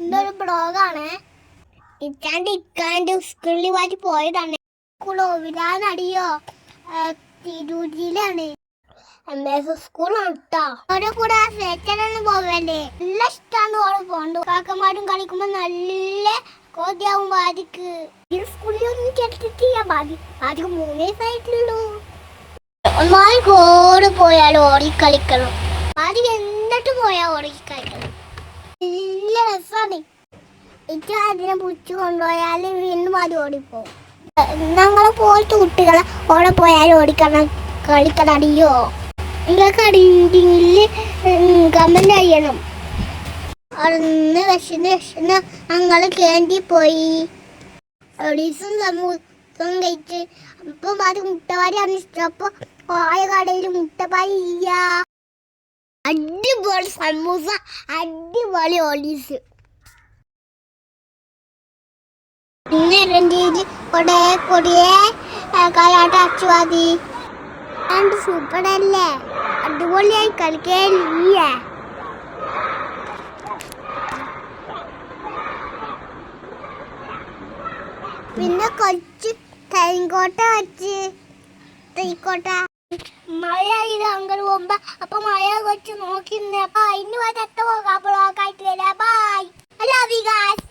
ഇന്നൊരു ബ്ലോഗാണ്. ഇക്കാൻ്റെ സ്കൂളിൽ വാറ്റി പോയതാണ്. വിടാനടിയോ തിരൂരിലാണ്. സ്കൂളാണ് കേട്ടോ. അവരുടെ കൂടെ സ്വേച്ഛനൊന്നും പോവല്ലേ. നല്ല ഇഷ്ടമാണ് ഓള് പോണ്ടു. കാക്കമാരും കളിക്കുമ്പോ നല്ല കോതിയാവും ബാധിക്ക്. ഈ സ്കൂളിലൊന്നും ചെറുത്തിട്ടില്ല. ബാധിക്ക് 3 വയസ്സായിട്ടുള്ളൂ. ഒന്നായി കോട് പോയാൽ ഓടിക്കളിക്കണം. ബാധിക്ക് എന്നിട്ട് പോയാൽ ഓടിക്കളിക്കണം. നല്ല രസമാണ്. എനിക്ക് അതിനെ പിടിച്ചു കൊണ്ടുപോയാൽ വീണ്ടും അത് ഓടിപ്പോവും. ഞങ്ങളെ പോലത്തെ കുട്ടികളെ ഓടെ പോയാൽ ഓടിക്കണം കളിക്കണടിയോ. നിങ്ങൾക്ക് അടിയിൽ കമന്റ് ചെയ്യണം. അന്ന് വിശന്ന് ഞങ്ങൾ കേണ്ടി പോയി. ഒഡീസും സമൂസം കഴിച്ച് അപ്പം അത് മുട്ടപ്പാരിയാണ് ഇഷ്ടം. അപ്പോൾ ആയ കടയിൽ മുട്ടപ്പാരി ഇല്ല. അടിപൊളി സമൂസ, അടിപൊളി ഒഡീസ്. കൊടിയെ കായാട്ട അച്ചു മതി. സൂപ്പറല്ലേ, അടിപൊളിയായി കളിക്കേ. പിന്നെ കൊച്ചു കരിങ്കോട്ട വച്ച് തൈക്കോട്ട മഴ ഇത് അങ്ങോട്ട് പോകുമ്പോ അപ്പൊ മഴ കൊച്ചു നോക്കി. അപ്പൊ അതിന് പോകാൻ ബ്ലോക്കായിട്ട് വരാം. By. I love you guys.